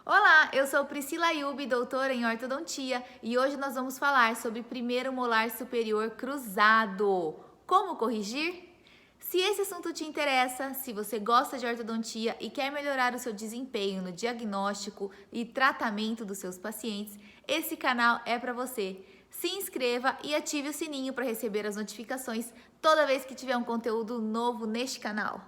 Olá, eu sou Priscila Ayub, doutora em ortodontia, e hoje nós vamos falar sobre primeiro molar superior cruzado. Como corrigir? Se esse assunto te interessa, se você gosta de ortodontia e quer melhorar o seu desempenho no diagnóstico e tratamento dos seus pacientes, esse canal é para você. Se inscreva e ative o sininho para receber as notificações toda vez que tiver um conteúdo novo neste canal.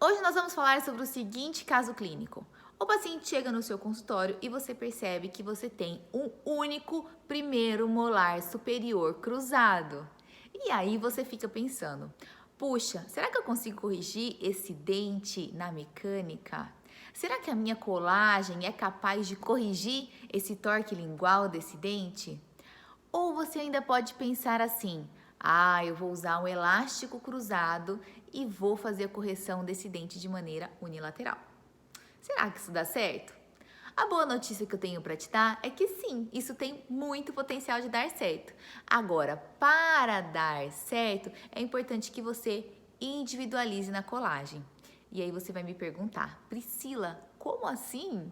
Hoje nós vamos falar sobre o seguinte caso clínico. O paciente chega no seu consultório e você percebe que você tem um único primeiro molar superior cruzado. E aí você fica pensando, puxa, será que eu consigo corrigir esse dente na mecânica? Será que a minha colagem é capaz de corrigir esse torque lingual desse dente? Ou você ainda pode pensar assim, eu vou usar um elástico cruzado e vou fazer a correção desse dente de maneira unilateral. Será que isso dá certo? A boa notícia que eu tenho para te dar é que sim, isso tem muito potencial de dar certo. Agora, para dar certo, é importante que você individualize na colagem. E aí você vai me perguntar, Priscila, como assim?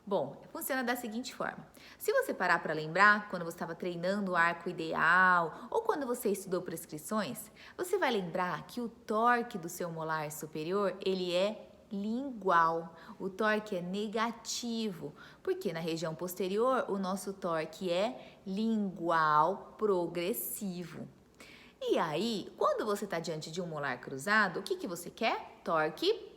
Bom, funciona da seguinte forma. Se você parar para lembrar, quando você estava treinando o arco ideal ou quando você estudou prescrições, você vai lembrar que o torque do seu molar superior, ele é lingual. O torque é negativo, porque na região posterior o nosso torque é lingual progressivo. E aí, quando você está diante de um molar cruzado, o que você quer? Torque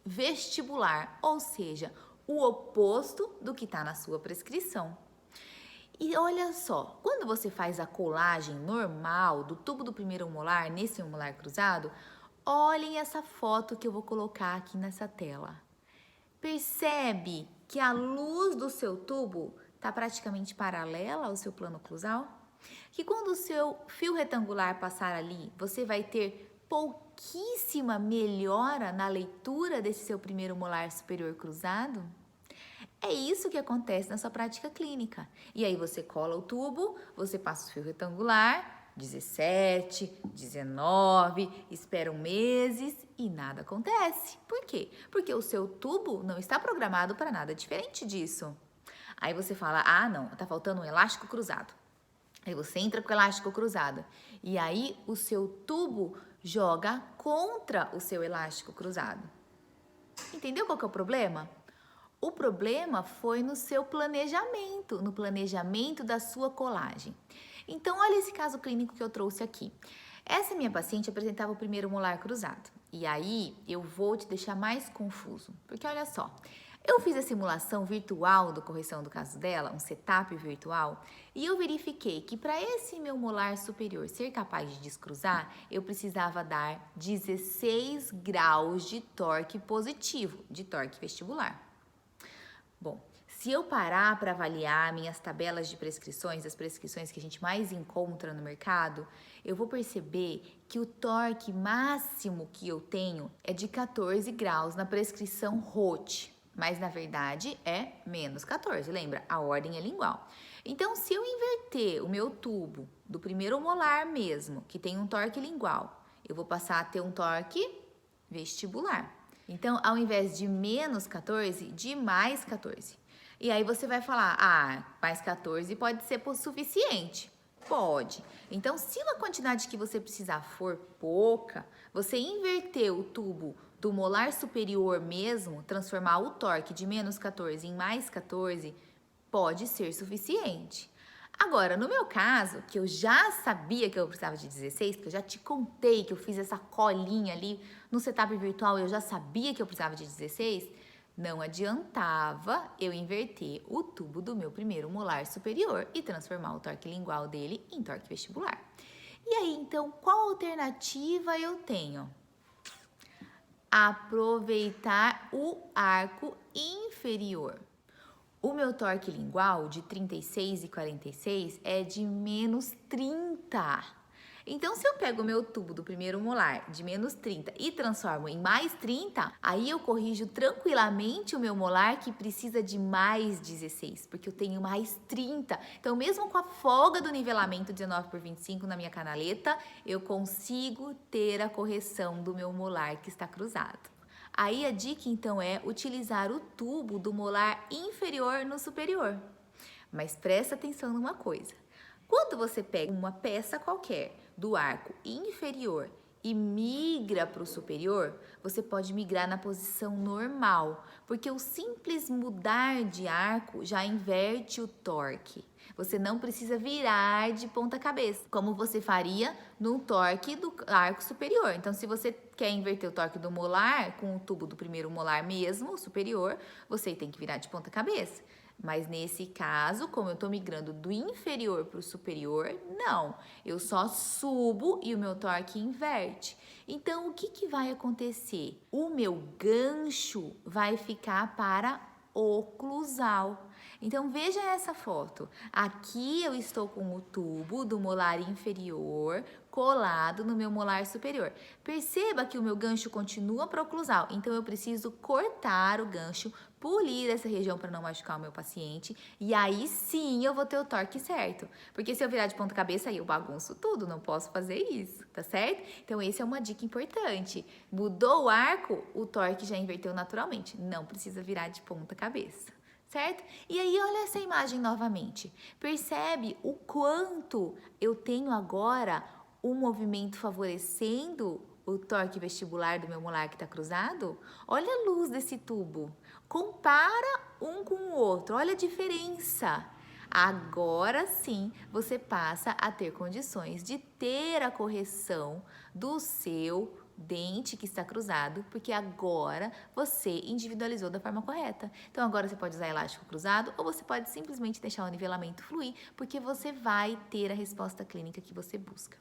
vestibular, ou seja, o oposto do que está na sua prescrição. E olha só, quando você faz a colagem normal do tubo do primeiro molar nesse molar cruzado, olhem essa foto que eu vou colocar aqui nessa tela. Percebe que a luz do seu tubo está praticamente paralela ao seu plano oclusal? Que quando o seu fio retangular passar ali, você vai ter pouquíssima melhora na leitura desse seu primeiro molar superior cruzado? É isso que acontece na sua prática clínica. E aí você cola o tubo, você passa o fio retangular, 17, 19, esperam meses e nada acontece. Por quê? Porque o seu tubo não está programado para nada diferente disso. Aí você fala, não, tá faltando um elástico cruzado. Aí você entra com o elástico cruzado. E aí o seu tubo joga contra o seu elástico cruzado. Entendeu qual que é o problema? O problema foi no seu planejamento, no planejamento da sua colagem. Então, olha esse caso clínico que eu trouxe aqui. Essa minha paciente apresentava o primeiro molar cruzado. E aí, eu vou te deixar mais confuso. Porque olha só, eu fiz a simulação virtual da correção do caso dela, um setup virtual, e eu verifiquei que para esse meu molar superior ser capaz de descruzar, eu precisava dar 16 graus de torque positivo, de torque vestibular. Bom, se eu parar para avaliar minhas tabelas de prescrições, as prescrições que a gente mais encontra no mercado, eu vou perceber que o torque máximo que eu tenho é de 14 graus na prescrição Roth, mas na verdade é menos 14, lembra? A ordem é lingual. Então, se eu inverter o meu tubo do primeiro molar mesmo, que tem um torque lingual, eu vou passar a ter um torque vestibular. Então, ao invés de menos 14, de mais 14. E aí você vai falar, mais 14 pode ser suficiente. Pode. Então, se a quantidade que você precisar for pouca, você inverter o tubo do molar superior mesmo, transformar o torque de menos 14 em mais 14, pode ser suficiente. Agora, no meu caso, que eu já sabia que eu precisava de 16, porque eu já te contei que eu fiz essa colinha ali no setup virtual, eu já sabia que eu precisava de 16, não adiantava eu inverter o tubo do meu primeiro molar superior e transformar o torque lingual dele em torque vestibular. E aí, então, qual alternativa eu tenho? Aproveitar o arco inferior. O meu torque lingual de 36 e 46 é de menos 30. Então, se eu pego o meu tubo do primeiro molar de menos 30 e transformo em mais 30, aí eu corrijo tranquilamente o meu molar que precisa de mais 16, porque eu tenho mais 30. Então, mesmo com a folga do nivelamento 19/25 na minha canaleta, eu consigo ter a correção do meu molar que está cruzado. Aí a dica então é utilizar o tubo do molar inferior no superior. Mas presta atenção numa coisa. Quando você pega uma peça qualquer do arco inferior e migra para o superior, você pode migrar na posição normal, porque o simples mudar de arco já inverte o torque. Você não precisa virar de ponta cabeça, como você faria no torque do arco superior. Então, se você quer inverter o torque do molar com o tubo do primeiro molar mesmo, o superior, você tem que virar de ponta cabeça. Mas nesse caso, como eu estou migrando do inferior para o superior, não. Eu só subo e o meu torque inverte. Então, o que vai acontecer? O meu gancho vai ficar para oclusal. Então, veja essa foto. Aqui eu estou com o tubo do molar inferior colado no meu molar superior. Perceba que o meu gancho continua para oclusal, então eu preciso cortar o gancho, polir essa região para não machucar o meu paciente, e aí sim eu vou ter o torque certo. Porque se eu virar de ponta cabeça, aí eu bagunço tudo, não posso fazer isso, tá certo? Então, essa é uma dica importante. Mudou o arco, o torque já inverteu naturalmente, não precisa virar de ponta cabeça. Certo? E aí, olha essa imagem novamente. Percebe o quanto eu tenho agora um movimento favorecendo o torque vestibular do meu molar que está cruzado? Olha a luz desse tubo. Compara um com o outro. Olha a diferença. Agora sim, você passa a ter condições de ter a correção do seu dente que está cruzado, porque agora você individualizou da forma correta. Então, agora você pode usar elástico cruzado ou você pode simplesmente deixar o nivelamento fluir, porque você vai ter a resposta clínica que você busca.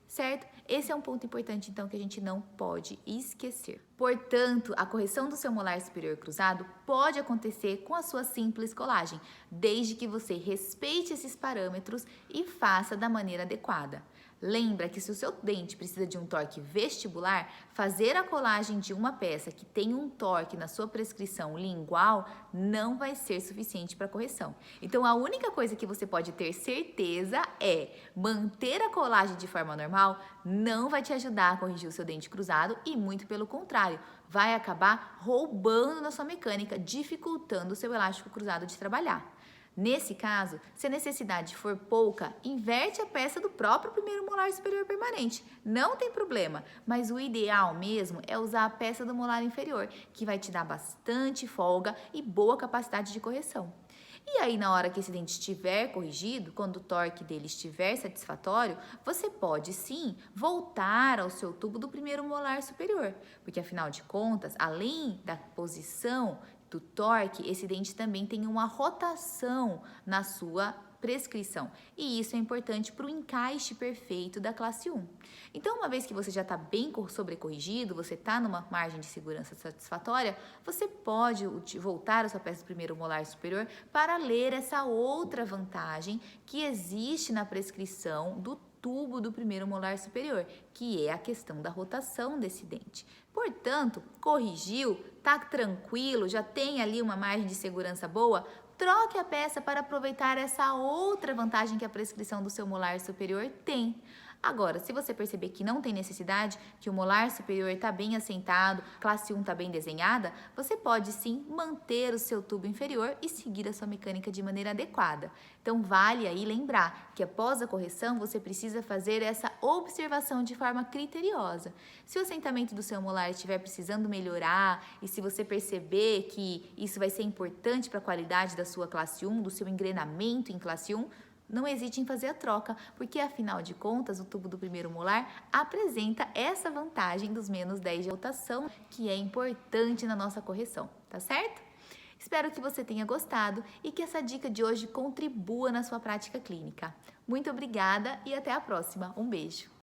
Certo? Esse é um ponto importante, então, que a gente não pode esquecer. Portanto, a correção do seu molar superior cruzado pode acontecer com a sua simples colagem, desde que você respeite esses parâmetros e faça da maneira adequada. Lembra que se o seu dente precisa de um torque vestibular, fazer a colagem de uma peça que tem um torque na sua prescrição lingual não vai ser suficiente para correção. Então, a única coisa que você pode ter certeza é manter a colagem de forma normal não vai te ajudar a corrigir o seu dente cruzado e, muito pelo contrário, vai acabar roubando na sua mecânica, dificultando o seu elástico cruzado de trabalhar. Nesse caso, se a necessidade for pouca, inverte a peça do próprio primeiro molar superior permanente. Não tem problema, mas o ideal mesmo é usar a peça do molar inferior, que vai te dar bastante folga e boa capacidade de correção. E aí, na hora que esse dente estiver corrigido, quando o torque dele estiver satisfatório, você pode sim voltar ao seu tubo do primeiro molar superior, porque afinal de contas, além da posição do torque, esse dente também tem uma rotação na sua prescrição. E isso é importante para o encaixe perfeito da classe 1. Então, uma vez que você já está bem sobrecorrigido, você está numa margem de segurança satisfatória, você pode voltar a sua peça do primeiro molar superior para ler essa outra vantagem que existe na prescrição do tubo do primeiro molar superior, que é a questão da rotação desse dente. Portanto, corrigiu, tá tranquilo, já tem ali uma margem de segurança boa, troque a peça para aproveitar essa outra vantagem que a prescrição do seu molar superior tem. Agora, se você perceber que não tem necessidade, que o molar superior está bem assentado, classe 1 está bem desenhada, você pode sim manter o seu tubo inferior e seguir a sua mecânica de maneira adequada. Então, vale aí lembrar que após a correção, você precisa fazer essa observação de forma criteriosa. Se o assentamento do seu molar estiver precisando melhorar e se você perceber que isso vai ser importante para a qualidade da sua classe 1, do seu engrenamento em classe 1, não hesite em fazer a troca, porque afinal de contas o tubo do primeiro molar apresenta essa vantagem dos menos 10 de rotação, que é importante na nossa correção, tá certo? Espero que você tenha gostado e que essa dica de hoje contribua na sua prática clínica. Muito obrigada e até a próxima. Um beijo!